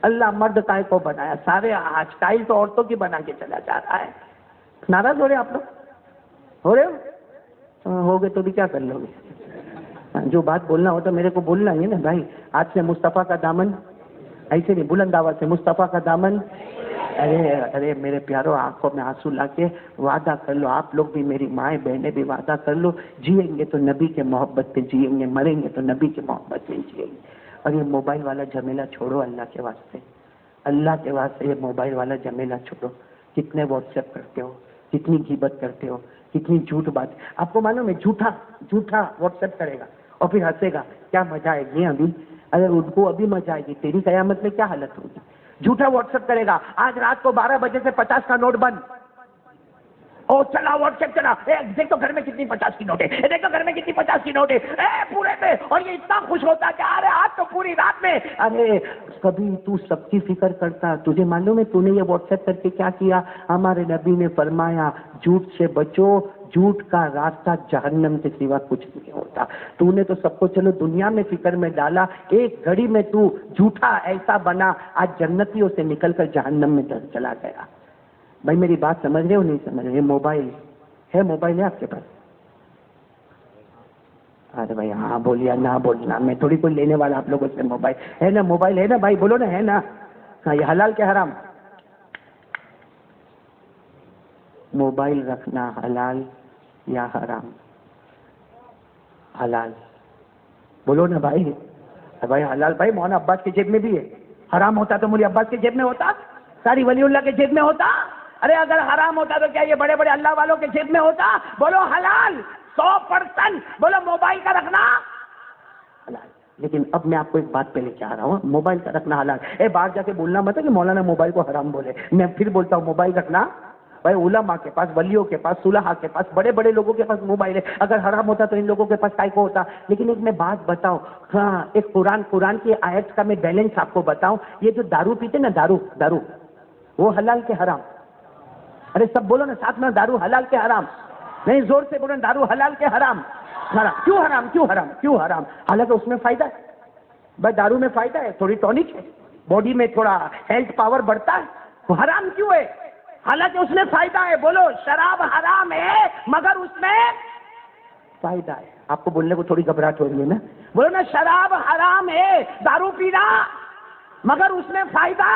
اللہ مرد کائے کو بنایا، سارے اسٹائل تو عورتوں کی بنا کے چلا جا رہا ہے۔ ناراض ہو رہے آپ لوگ؟ ہو رہے ہو گے تو بھی کیا کر لو گے، جو بات بولنا ہوتا میرے کو بولنا ہی ہے نا بھائی۔ آج سے مصطفیٰ کا دامن، ایسے نہیں بلند آواز سے، مصطفیٰ کا دامن، ارے میرے پیاروں آنکھوں میں آنسو لا کے وعدہ کر لو، آپ لوگ بھی، میری مائیں بہنیں بھی وعدہ کر لو، جئیں گے تو نبی کے محبت پہ جئیں گے، مریں گے تو نبی کے محبت پہ جئیں گے۔ اور یہ موبائل والا جھمیلا چھوڑو، اللہ کے واسطے، اللہ کے واسطے یہ موبائل والا جھمیلا چھوڑو۔ کتنے واٹس ایپ کرتے ہو، کتنی غیبت کرتے ہو، کتنی جھوٹ بات. آپ کو معلوم ہے جھوٹا واٹس ایپ کرے گا اور پھر ہنسے گا، کیا مزہ آئے گی ابھی. اگر ان کو ابھی مزہ آئے گی، تیری قیامت میں کیا حالت ہوگی. جھوٹا واٹس ایپ کرے گا، آج رات کو 12 بجے سے 50 کا نوٹ بند. او چلا واٹس ایپ چلا، دیکھ تو گھر میں کتنی 50 کی نوٹ ہے، دیکھ تو گھر میں کتنی 50 کی نوٹ ہے پورے میں. اور یہ اتنا خوش ہوتا کہ ارے آج تو پوری رات میں. ارے کبھی تو سب کی فکر کرتا، تجھے معلوم ہے تو نے یہ واٹس ایپ کر کے کیا کیا. ہمارے نبی نے فرمایا جھوٹ سے بچو، جھوٹ کا راستہ جہنم کے سوا کچھ نہیں ہوتا. تو نے تو سب کو چلو دنیا میں فکر میں ڈالا، ایک گھڑی میں تو جھوٹا ایسا بنا آج جنتیوں سے نکل کر جہنم میں چلا گیا. بھائی میری بات سمجھ رہے ہو نہیں سمجھ رہے؟ موبائل ہے آپ کے پاس؟ ارے بھائی ہاں بولیے، نہ بولنا، میں تھوڑی کوئی لینے والا آپ لوگوں سے. موبائل ہے نا بھائی، بولو نا، ہے نا. ہاں یہ حلال کے حرام؟ موبائل رکھنا حلال یا حرام؟ حلال. بولو نا بھائی. بھائی حلال بھائی مولانا عباس کی جیب میں بھی ہے. حرام ہوتا تو مولوی عباس کی جیب میں ہوتا، ساری ولی اللہ کے جیب میں ہوتا. ارے اگر حرام ہوتا تو کیا یہ بڑے بڑے اللہ والوں کے جیب میں ہوتا؟ بولو حلال 100%. بولو موبائل کا رکھنا حلال. لیکن اب میں آپ کو ایک بات پہلے چاہ رہا ہوں، موبائل کا رکھنا حلال. باہر جا کے بولنا مت کہ مولانا موبائل کو حرام بولے. میں پھر بولتا ہوں موبائل رکھنا بھائی علماء کے پاس، ولیوں کے پاس، صلحاء کے پاس، بڑے بڑے لوگوں کے پاس موبائل ہے. اگر حرام ہوتا تو ان لوگوں کے پاس کائے کو ہوتا. لیکن ایک میں بات بتاؤں، ہاں ایک قرآن کی آیت کا میں بیلنس آپ کو بتاؤں. یہ جو دارو پیتے نا، دارو وہ حلال کے حرام؟ ارے سب بولو نا ساتھ میں، دارو حلال کے حرام؟ نہیں زور سے بولو، دارو حلال کے حرام؟ کیوں حرام؟ حالانکہ اس میں فائدہ ہے بھائی، دارو میں فائدہ ہے، تھوڑی ٹونک ہے، باڈی میں تھوڑا ہیلتھ پاور بڑھتا ہے. وہ حرام کیوں ہے؟ حالانکہ اس میں فائدہ ہے. بولو شراب حرام ہے مگر اس میں فائدہ ہے. آپ کو بولنے کو تھوڑی گھبراہٹ ہو رہی ہے نا. بولو نا شراب حرام ہے، دارو پینا مگر اس میں فائدہ.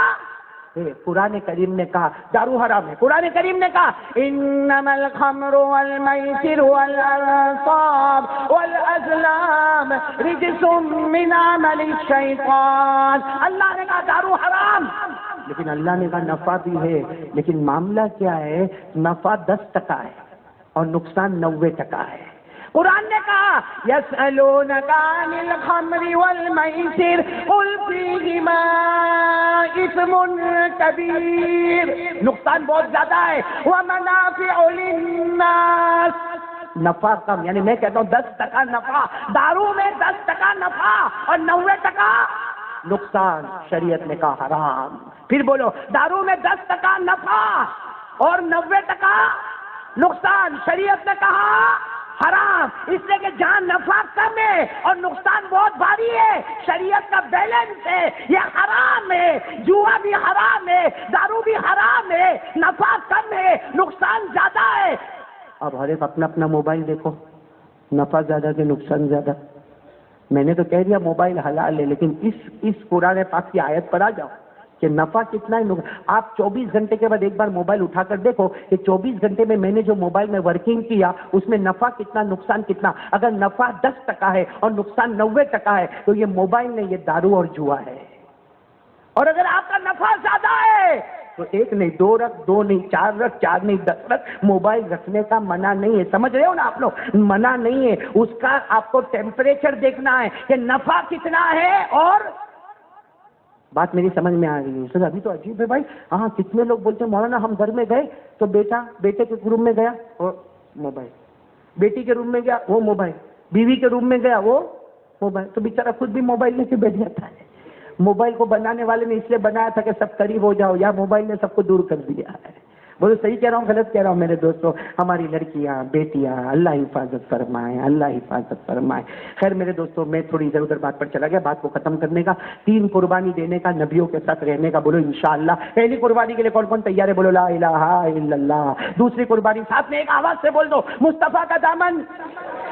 قرآن کریم نے کہا دارو حرام ہے. قرآن کریم نے کہا انما الخمر والمیسر والانصاب والازلام رجس من عمل الشیطان. اللہ نے کہا دارو حرام، لیکن اللہ نے کہا نفع بھی ہے. لیکن معاملہ کیا ہے؟ نفع 10% ہے اور نقصان 90% ہے. قرآن نے کہا یسألونک عن الخمر والمیسر قل فیہما اثم کبیر، نقصان بہت زیادہ ہے، ومنافع للناس، نفع کم. یعنی میں کہتا ہوں 10% نفع دارو میں، 10% نفع اور 90% نقصان. شریعت نے کہا حرام. پھر بولو دارو میں 10% نفع اور 90% نقصان. شریعت نے کہا حرام، اس لیے کہ جہاں نفع کم ہے اور نقصان بہت بھاری ہے، شریعت کا بیلنس ہے. یہ حرام ہے، جوا بھی حرام ہے، دارو بھی حرام ہے، نفع کم ہے، نقصان زیادہ ہے. اب ہر ایک اپنا اپنا موبائل دیکھو، نفع زیادہ کہ نقصان زیادہ. میں نے تو کہہ دیا موبائل حلال ہے، لیکن اس قرآن پاک کی آیت پر آ جاؤ کہ نفع کتنا ہے. آپ 24 گھنٹے کے بعد ایک بار موبائل اٹھا کر دیکھو کہ 24 گھنٹے میں نے جو موبائل میں ورکنگ کیا اس میں نفع کتنا، نقصان کتنا. اگر نفع 10% ہے اور نقصان 90% ہے تو یہ موبائل نہیں، یہ دارو اور جوا ہے. اور اگر آپ کا نفع زیادہ ہے تو 1 نہیں 2 رکھ، 2 نہیں 4 رکھ، 4 نہیں 10 رکھ. موبائل رکھنے کا منع نہیں ہے، سمجھ رہے ہو نا آپ لوگ؟ منع نہیں ہے. اس کا آپ کو ٹیمپریچر دیکھنا ہے کہ نفع کتنا ہے. اور بات میری سمجھ میں آ رہی ہے سر؟ ابھی تو عجیب ہے بھائی. ہاں کتنے لوگ بولتے ہیں مولانا ہم گھر میں گئے تو بیٹے کے روم میں گیا وہ موبائل، بیٹی کے روم میں گیا وہ موبائل، بیوی کے روم میں گیا وہ موبائل. تو بیچارہ خود بھی موبائل لے کے بیٹھ جاتا ہے. موبائل کو بنانے والے نے اس لیے بنایا تھا کہ سب قریب ہو جاؤ، یا موبائل نے سب کو دور کر دیا ہے. بولو صحیح کہہ رہا ہوں غلط کہہ رہا ہوں میرے دوستوں؟ ہماری لڑکیاں بیٹیاں اللہ حفاظت فرمائے، اللہ حفاظت فرمائے. خیر میرے دوستوں میں تھوڑی ادھر ادھر بات پر چلا گیا. بات کو ختم کرنے کا، 3 قربانی دینے کا، نبیوں کے ساتھ رہنے کا. بولو انشاءاللہ. پہلی قربانی کے لیے کون کون تیار ہے؟ بولو لا الہ الا اللہ. دوسری قربانی ساتھ میں ایک آواز سے بول دو مصطفیٰ کا دامن،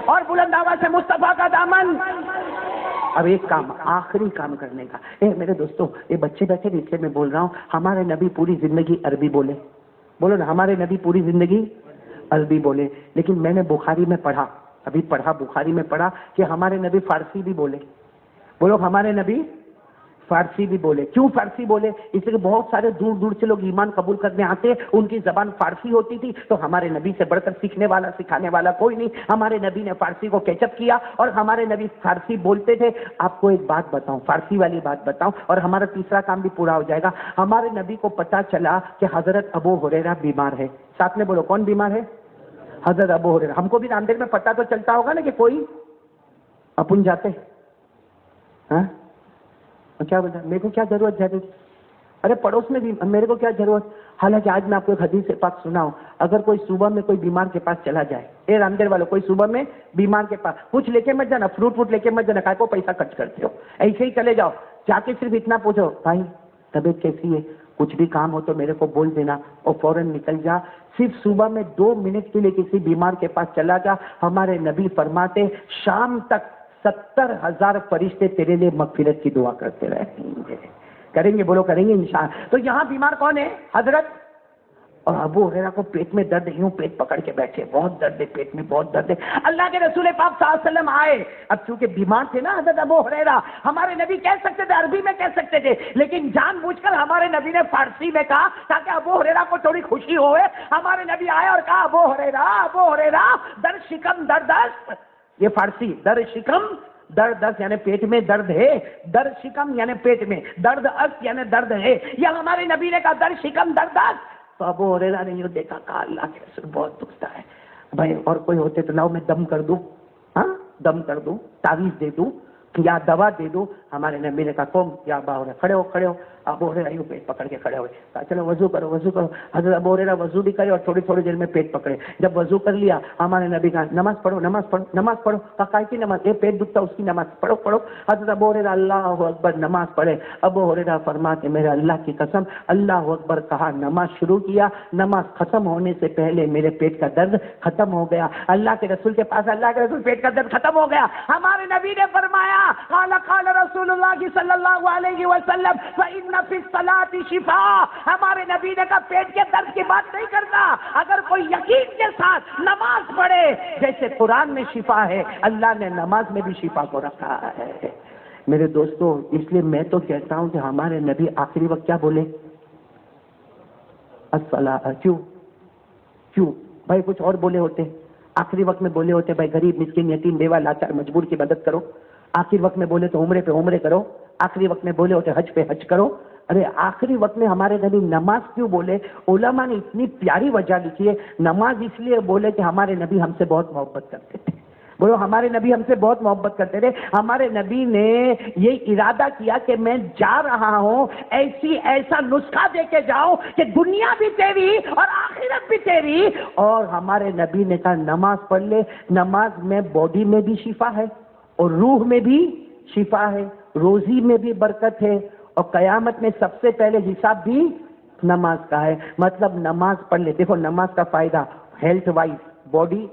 اور بلند آواز سے مصطفیٰ کا دامن. اب ایک کام، آخری کام کرنے کا. میرے دوستوں یہ بچے بیٹھے اس لیے میں بول رہا ہوں، ہمارے نبی پوری زندگی عربی بولے. بولو نا ہمارے نبی پوری زندگی عربی بولے. لیکن میں نے بخاری میں پڑھا، بخاری میں پڑھا کہ ہمارے نبی فارسی بھی بولے. بولو ہمارے نبی فارسی بھی بولے. کیوں فارسی بولے؟ اس لیے بہت سارے دور دور سے لوگ ایمان قبول کرنے آتے ہیں, ان کی زبان فارسی ہوتی تھی, تو ہمارے نبی سے بڑھ کر سیکھنے والا سکھانے والا کوئی نہیں. ہمارے نبی نے فارسی کو کیچ اپ کیا اور ہمارے نبی فارسی بولتے تھے. آپ کو ایک بات بتاؤں, فارسی والی بات بتاؤں, اور ہمارا تیسرا کام بھی پورا ہو جائے گا. ہمارے نبی کو پتا چلا کہ حضرت ابو ہریرہ بیمار ہے. ساتھ میں بولو, کون بیمار ہے؟ حضرت ابو ہریرہ. ہم کو بھی ناندیڑ میں پتا تو چلتا ہوگا نا کہ کوئی اپن جاتے ہاں, کیا بتا, میرے کو کیا ضرورت جاتی, ارے پڑوس میں بھی میرے کو کیا ضرورت. حالانکہ آج میں آپ کو ایک حدیث پاک سناؤں, اگر کوئی صبح میں کوئی بیمار کے پاس چلا جائے, اے راندیر والوں, کوئی صبح میں بیمار کے پاس, کچھ لے کے مت جانا, فروٹ ووٹ لے کے مت جانا, کائے کو پیسہ خرچ کرتے ہو, ایسے ہی چلے جاؤ. جا کے صرف اتنا پوچھو, بھائی طبیعت کیسی ہے, کچھ بھی کام ہو تو میرے کو بول دینا, اور فوراً نکل جا. صرف صبح میں 2 منٹ کے لیے کسی بیمار کے پاس چلا جا. ہمارے نبی فرماتے شام تک 70,000 فرشتے تیرے لیے مغفرت کی دعا کرتے رہیں گے. کریں گے, بولو کریں گے انشاءاللہ. تو یہاں بیمار کون ہے؟ حضرت. اور ابو ہریرہ کو پیٹ میں درد, یوں پیٹ پکڑ کے بیٹھے, بہت درد ہے, پیٹ میں بہت درد ہے. اللہ کے رسول پاک صلی اللہ علیہ وسلم آئے. اب چونکہ بیمار تھے نا حضرت ابو ہریرہ, ہمارے نبی کہہ سکتے تھے, عربی میں کہہ سکتے تھے, لیکن جان بوجھ کر ہمارے نبی نے فارسی میں کہا تاکہ ابو ہریرہ کو تھوڑی خوشی ہوئے. ہمارے نبی آئے اور کہا, ابو ہریرہ در شکم دردست. یہ فارسی, در شکم درد یعنی پیٹ میں درد ہے, در شکم یعنی پیٹ میں درد, است یعنی درد ہے. یہ ہمارے نبی نے کہا در شکم درد است. تو ابو ہریرہ نے یوں دیکھا, کہا اللہ کے رسول بہت دکھتا ہے بھائی, اور کوئی ہوتے تو لاؤ میں دم کر دوں, ہاں دم کر دوں, تعویذ دے دوں یا دوا دے دوں. ہمارے نبی نے کہا قوم یا ابا ہریرہ, کھڑے ہو کھڑے ہو. ابو ہریرہ یوں پیٹ پکڑ کے کھڑے ہوئے, کہا چلو وضو کرو وضو کرو. حضرت ابو ہریرہ وضو بھی کرے اور تھوڑی تھوڑی دیر میں پیٹ پکڑے. جب وضو کر لیا ہمارے نبی کہا نماز پڑھو نماز پڑھو نماز پڑھو. کہا کائے کی نماز, یہ پیٹ دکھتا اس کی نماز پڑھو پڑھو. حضرت ابو ہریرہ اللہ اکبر نماز پڑھے. ابو ہریرہ فرماتے میرے اللہ کی قسم, اللہ اکبر کہا, نماز شروع کیا, نماز ختم ہونے سے پہلے میرے پیٹ کا درد ختم ہو گیا. اللہ کے رسول کے پاس, اللہ کے رسول پیٹ کا درد ختم ہو گیا. ہمارے نبی نے فرمایا قال رسول اللہ صلی اللہ علیہ وسلم فإن فی الصلاۃ شفاء. ہمارے نبی نے کہا پیٹ کے درد کی بات نہیں کرنا, اگر کوئی یقین کے ساتھ نماز پڑھے, جیسے قرآن میں شفا ہے, اللہ نے نماز میں بھی شفا کو رکھا ہے. میرے دوستو, اس لیے میں تو کہتا ہوں کہ ہمارے نبی آخری وقت کیا بولے؟ الصلاۃ. کیوں بھائی, کچھ اور بولے ہوتے, آخری وقت میں بولے ہوتے بھائی غریب مسکین یتیم بیوہ لاچار مجبور کی مدد کرو. آخری وقت میں بولے تو عمرے پہ عمرے کرو. آخری وقت میں بولے ہوتے حج پہ حج کرو. ارے آخری وقت میں ہمارے نبی نماز کیوں بولے؟ علماء نے اتنی پیاری وجہ لکھی ہے. نماز اس لیے بولے کہ ہمارے نبی ہم سے بہت محبت کرتے تھے. بولو, ہمارے نبی ہم سے بہت محبت کرتے تھے. ہمارے نبی نے یہ ارادہ کیا کہ میں جا رہا ہوں, ایسا نسخہ دے کے جاؤ کہ دنیا بھی تیری اور آخرت بھی تیری. اور ہمارے نبی نے کہا نماز پڑھ لے. نماز میں باڈی میں بھی شفا ہے اور روح میں بھی شفا ہے, روزی میں بھی برکت ہے, اور قیامت میں سب سے پہلے حساب بھی نماز کا ہے. مطلب نماز پڑھ لے. دیکھو نماز کا فائدہ ہیلتھ وائز, باڈی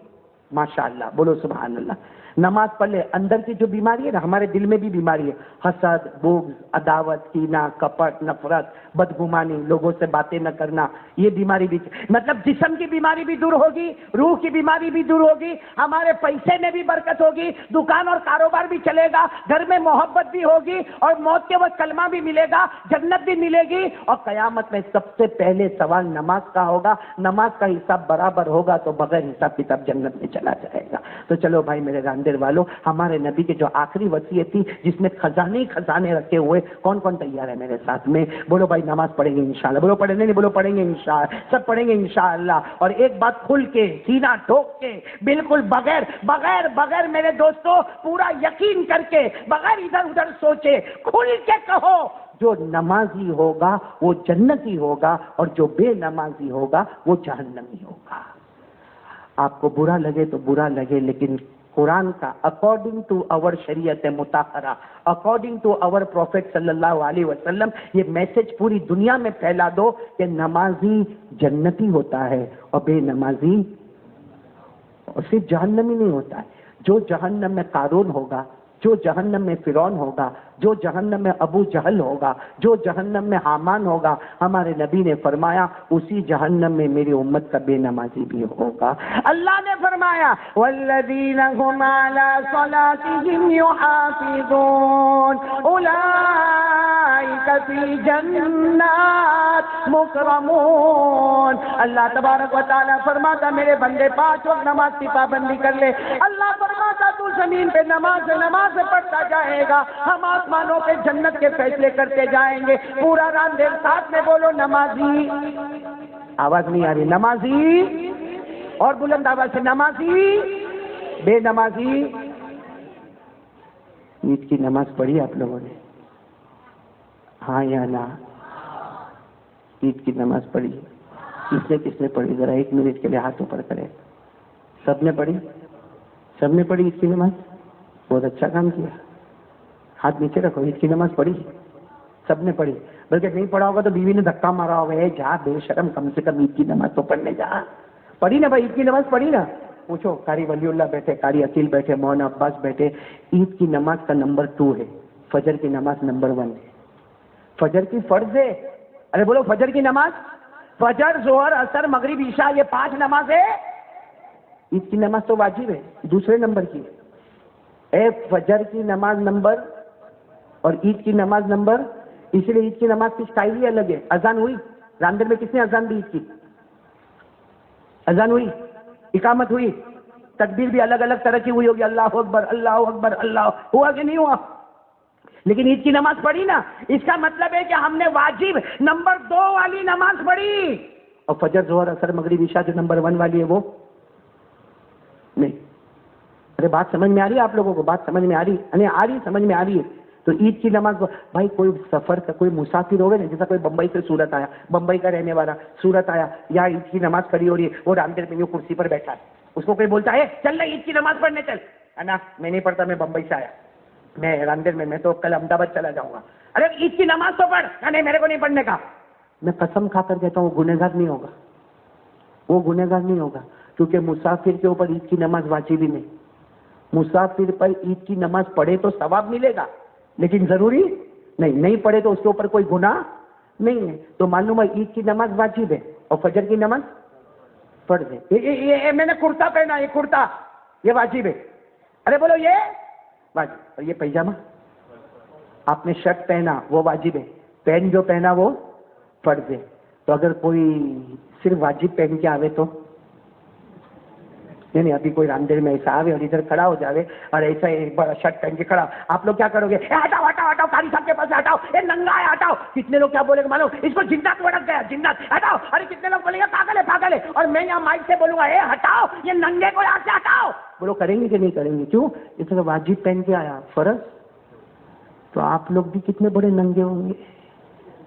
ماشاءاللہ, بولو سبحان اللہ. نماز پڑھ لے, اندر کی جو بیماری ہے نا, ہمارے دل میں بھی بیماری ہے, حسد, بغض, عداوت, کینہ, کپٹ, نفرت, بدگمانی, لوگوں سے باتیں نہ کرنا, یہ بیماری بھی, مطلب جسم کی بیماری بھی دور ہوگی, روح کی بیماری بھی دور ہوگی, ہمارے پیسے میں بھی برکت ہوگی, دکان اور کاروبار بھی چلے گا, گھر میں محبت بھی ہوگی, اور موت کے وقت کلمہ بھی ملے گا, جنت بھی ملے گی. اور قیامت میں سب سے پہلے سوال نماز کا ہوگا. نماز کا حساب برابر ہوگا تو بغیر حساب کتاب جنت میں چلا جائے گا. تو چلو بھائی میرے راندر والوں, ہمارے نبی کی جو آخری وصیت تھی جس میں خزانے خزانے رکھے ہوئے, کون کون تیار ہے میرے ساتھ میں؟ بولو بھائی نماز پڑھیں گے انشاءاللہ. بولو پڑھیں نہیں, بولو پڑھیں گے انشاءاللہ, سب پڑھیں گے انشاءاللہ. اور ایک بات کھل کے, سینہ ٹھوک کے, بالکل بغیر بغیر بغیر میرے دوستو پورا یقین کر کے, بغیر ادھر ادھر سوچے, کھل کے کہو, جو نمازی ہوگا وہ جنتی ہوگا, اور جو بے نمازی ہوگا وہ جہنمی ہوگا. آپ کو برا لگے تو برا لگے, لیکن قرآن کا اکارڈنگ ٹو اور شریعت مطہرہ, اکارڈنگ ٹو اور پروفیٹ صلی اللہ علیہ وسلم, یہ میسج پوری دنیا میں پھیلا دو کہ نمازی جنتی ہوتا ہے اور بے نمازی اور صرف جہنمی نہیں ہوتا ہے. جو جہنم میں قارون ہوگا, جو جہنم میں فرعون ہوگا، جو جہنم میں ابو جہل ہوگا، جو جہنم میں حامان ہوگا، ہمارے نبی نے فرمایا اسی جہنم میں میری امت کا بے نمازی بھی ہوگا۔ اللہ نے فرمایا والذین هم علی صلاتهم یحافظون اولئک فی جنات مکرمون۔ اللہ تبارک و تعالیٰ فرماتا میرے بندے 5 وقت نماز کی پابندی کر لے۔ اللہ فرماتا تو زمین پہ نماز پڑھتا جائے گا، ہم آسمانوں پہ جنت کے فیصلے کرتے جائیں گے۔ پورا رات دیر ساتھ میں بولو نمازی، آواز نہیں آ رہی، نمازی، اور بلند آواز سے نمازی، بے نمازی۔ عید کی نماز پڑھی آپ لوگوں نے؟ ہاں یا نا؟ عید کی نماز پڑھی؟ کس نے پڑھی؟ ذرا 1 منٹ کے لیے ہاتھ اوپر کرے۔ سب نے پڑھی؟ سب نے پڑھی عید کی نماز؟ بہت اچھا کام کیا، ہاتھ نیچے رکھو۔ عید کی نماز پڑھی؟ سب نے پڑھی؟ بلکہ نہیں پڑھا ہوگا تو بیوی نے دھکا مارا ہوگا، اے جا بے شرم، کم سے کم عید کی نماز تو پڑھنے جا۔ پڑھی نا بھائی؟ عید کی نماز پڑھی نا؟ پوچھو، قاری ولی اللہ بیٹھے، قاری عقیل بیٹھے، مولانا عباس بیٹھے۔ عید کی نماز کا نمبر 2 ہے، فجر کی نماز نمبر 1 ہے۔ فجر کی فرض ہے، ارے بولو فجر کی نماز، فجر، ظہر، عصر، مغرب، عشاء، یہ 5 نماز ہے۔ عید کی نماز تو واجب ہے، دوسرے نمبر کی۔ اے فجر کی نماز نمبر اور عید کی نماز نمبر، اس لیے عید کی نماز کی اسٹائل ہی الگ ہے۔ اذان ہوئی راندر میں؟ کس نے اذان دی عید کی؟ اذان ہوئی، اقامت ہوئی، تکبیر بھی الگ الگ طرح کی ہوئی ہوگی، اللہ اکبر اللہ اکبر، اللہ ہوا کہ نہیں ہوا؟ لیکن عید کی نماز پڑھی نا، اس کا مطلب ہے کہ ہم نے واجب نمبر 2 والی نماز پڑھی، اور فجر، ظہر، عصر، مغرب، عشاء جو نمبر 1 والی ہے وہ نہیں۔ ارے بات سمجھ میں آ رہی ہے آپ لوگوں کو؟ بات سمجھ میں آ رہی ہے؟ سمجھ میں آ رہی ہے؟ تو عید کی نماز بھائی، کوئی سفر کا کوئی مسافر ہوگا نا، جیسا کوئی بمبئی سے سورت آیا، بمبئی کا رہنے والا سورت آیا، یا عید کی نماز پڑھی ہو رہی ہے، وہ راندر میں کرسی پر بیٹھا ہے، اس کو کوئی بولتا ہے چل رہا عید کی نماز پڑھنے چل، نا میں نہیں پڑھتا، میں بمبئی سے آیا، میں راندر میں تو کل احمد آباد چلا جاؤں گا۔ ارے عید کی نماز تو پڑھ، نہیں میرے کو نہیں پڑھنے کا۔ میں قسم کھا کر کہتا ہوں وہ گنہگار نہیں ہوگا، وہ گنہگار نہیں ہوگا، کیونکہ مسافر کے اوپر عید کی نماز واجب ہی نہیں۔ مسافر پر عید کی نماز پڑھے تو ثواب ملے گا، لیکن ضروری نہیں پڑھے تو اس کے اوپر کوئی گناہ نہیں ہے۔ تو معلوم ہے عید کی نماز واجب ہے اور فجر کی نماز فرض ہے۔ میں نے کرتا پہنا، یہ کرتا یہ واجب ہے، ارے بولو یہ واجب، اور یہ پیجامہ آپ نے شرٹ پہنا وہ واجب ہے، پین جو پہنا وہ فرض ہے۔ تو اگر کوئی صرف واجب پہن کے آوے تو نہیں، ابھی کوئی راندر میں ایسا آوے اور ادھر کھڑا ہو جاوے اور ایسا ایک بڑا شرٹ پہن کے کھڑا، آپ لوگ کیا کرو گے؟ ہٹاؤ ہٹاؤ ہٹاؤ، قاری صاحب کے پاس ہٹاؤ، یہ ننگا ہے ہٹاؤ۔ کتنے لوگ کیا بولے گا معلوم؟ اس کو جنات بڑک گیا، جنات ہٹاؤ۔ ارے کتنے لوگ بولیں گے پاگل ہے پاگل ہے، اور میں یہاں مائک سے بولوں گا اے ہٹاؤ یہ ننگے کو، یہاں سے ہٹاؤ۔ بولو کریں گے کہ نہیں کریں گے؟ کیوں؟ اس طرح واجب پہن کے آیا فرض، تو آپ لوگ بھی کتنے بڑے ننگے ہوں گے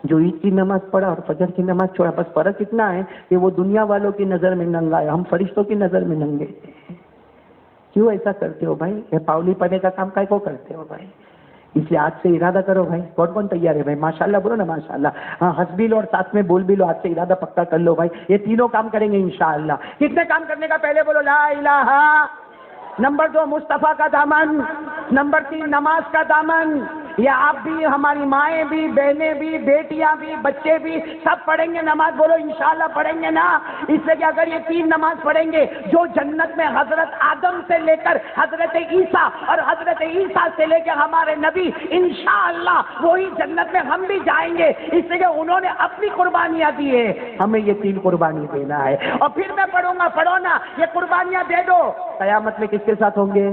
جو عید کی نماز پڑھا اور فجر کی نماز چھوڑا۔ بس فرق اتنا ہے کہ وہ دنیا والوں کی نظر میں ننگا ہے، ہم فرشتوں کی نظر میں ننگے۔ کیوں ایسا کرتے ہو بھائی؟ یہ پاؤلی پنے کا کام کائے کو کرتے ہو بھائی؟ اس لیے آج سے ارادہ کرو بھائی۔ کون تیار ہے بھائی؟ ماشاءاللہ بولو نا ماشاءاللہ۔ ہاں ہنس بھی لو اور ساتھ میں بول بھی لو، آج سے ارادہ پکا کر لو بھائی، یہ تینوں کام کریں گے انشاءاللہ۔ کتنے کام کرنے کا؟ پہلے بولو لا الہ، نمبر 2 مصطفیٰ کا دامن، نمبر 3 نماز کا دامن۔ یہ آپ بھی، ہماری مائیں بھی، بہنیں بھی، بیٹیاں بھی، بچے بھی سب پڑھیں گے نماز، بولو انشاءاللہ پڑھیں گے نا۔ اس لیے کہ اگر یہ 3 نماز پڑھیں گے، جو جنت میں حضرت آدم سے لے کر حضرت عیسیٰ اور حضرت عیسیٰ سے لے کر ہمارے نبی، انشاءاللہ وہی جنت میں ہم بھی جائیں گے، اس لیے کہ انہوں نے اپنی قربانیاں دی ہے، ہمیں یہ 3 قربانی دینا ہے۔ اور پھر میں پڑھوں گا، پڑھو نا، یہ قربانیاں دے دو، قیامت میں کس کے ساتھ ہوں گے؟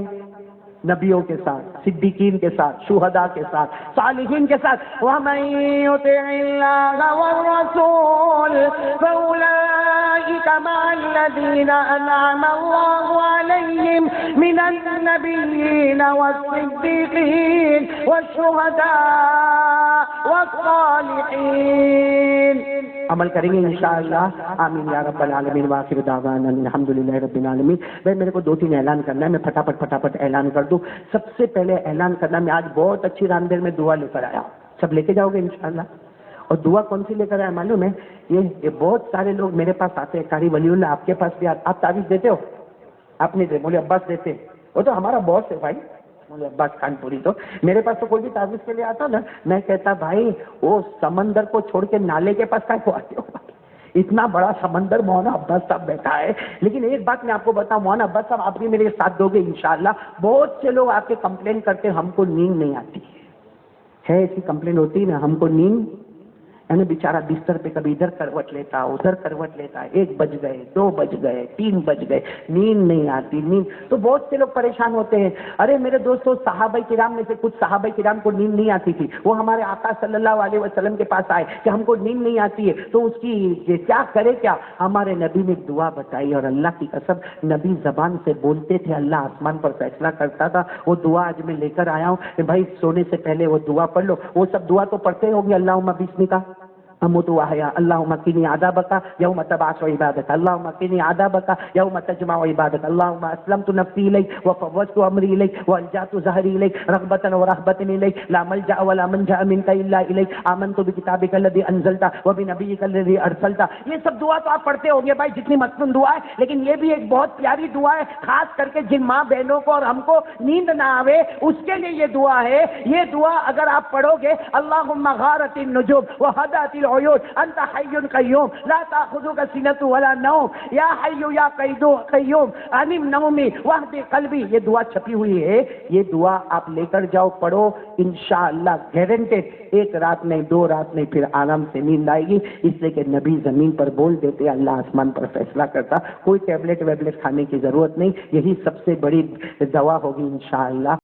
نبیوں کے ساتھ، صدیقین کے ساتھ، شہداء کے ساتھ، صالحین کے ساتھ۔ وَمَن يُطِعِ اللَّهَ وَالرَّسُولَ فَأُولَئِكَ مَعَ الَّذِينَ أَنْعَمَ اللَّهُ عَلَيْهِمْ مِنَ النَّبِيِّينَ وَالصِّدِّيقِينَ وَالشُّهَدَاءِ وَالصَّالِحِينَ۔ عمل کریں گے انشاءاللہ، آمین یا رب العالمین۔ وآخر دعوانا الحمدللہ رب العالمین۔ بھائی میرے کو 2-3 اعلان کرنا ہے، میں پھٹافٹ اعلان کر دوں۔ سب سے پہلے اعلان کرنا، میں آج بہت اچھی راندیر میں دعا لے کر آیا، سب لے کے جاؤ گے انشاءاللہ؟ اور دعا کون سی لے کر آیا معلوم ہے؟ یہ بہت سارے لوگ میرے پاس آتے ہیں، قاری ولی اللہ آپ کے پاس بھی آپ تعویذ دیتے ہو؟ آپ نہیں دے، مولوی عباس دیتے، وہ تو ہمارا باس ہے بھائی، مولوی عباس خان پوری تو میرے پاس تو کوئی بھی تعویذ کے لیے آتا نا، میں کہتا بھائی وہ سمندر کو چھوڑ کے نالے کے پاس کہاں کو آتے ہو بھائی؟ اتنا بڑا سمندر مولانا عباس صاحب بیٹھا ہے. لیکن ایک بات میں آپ کو بتاؤں مولانا عباس صاحب، آپ بھی میرے ساتھ دو گے انشاءاللہ. بہت سے لوگ آ کے کمپلین کرتے ہیں ہم کو نیند نہیں آتی ہے، ایسی کمپلین ہوتی ہے نا، ہم کو نیند، یعنی بیچارہ بستر پہ کبھی ادھر کروٹ لیتا ادھر کروٹ لیتا، 1 بج گئے 2 بج گئے 3 بج گئے، نیند نہیں آتی نیند. تو بہت سے لوگ پریشان ہوتے ہیں. ارے میرے دوستوں، صحابہ کرام میں سے کچھ صحابہ کرام کو نیند نہیں آتی تھی، وہ ہمارے آقا صلی اللہ علیہ وسلم کے پاس آئے کہ ہم کو نیند نہیں آتی ہے تو اس کی کیا کرے کیا. ہمارے نبی نے ایک دعا بتائی اور اللہ کی قسم نبی زبان سے بولتے تھے، اللہ آسمان پر فیصلہ کرتا تھا. وہ دعا آج میں لے کر آیا ہوں کہ بھائی سونے سے پہلے وہ دعا پڑھ لو. وہ سب دعا تو پڑھتے ہوگے، اللہم بسمک اموت واحیا، اللہم قنی عذابک یوم تبعث عبادک، اللہم قنی عذابک یوم تجمع عبادک، اللہم اسلمت نفسی الیک وفوضت امری الیک والجأت ظہری الیک رغبۃ ورہبۃ الیک، لا ملجأ ولا منجأ منک الا الیک، آمنت بکتابک الذی انزلت وبنبیک الذی ارسلت. یہ سب دعا تو آپ پڑھتے ہوگے بھائی، جتنی مصنون دعا ہے، لیکن یہ بھی ایک بہت پیاری دعا ہے، خاص کر کے جن ماں بہنوں کو اور ہم کو نیند نہ آوے اس کے لیے یہ دعا ہے. یہ دعا اگر آپ پڑھو گے، اللہم غارت النجوم وہدات العیون انت حی قیوم لا تاخذک سنۃ ولا نوم یا حی یا قیوم انم نومی واہد قلبی، یہ دعا چھپی ہوئی ہے. یہ دعا آپ لے کر جاؤ، پڑھو، انشاءاللہ گارنٹیڈ 1 رات نہیں 2 رات نہیں پھر آرام سے نیند آئے گی. اس لیے کہ نبی زمین پر بول دیتے، اللہ آسمان پر فیصلہ کرتا. کوئی ٹیبلٹ ویبلٹ کھانے کی ضرورت نہیں، یہی سب سے بڑی دوا ہوگی انشاءاللہ.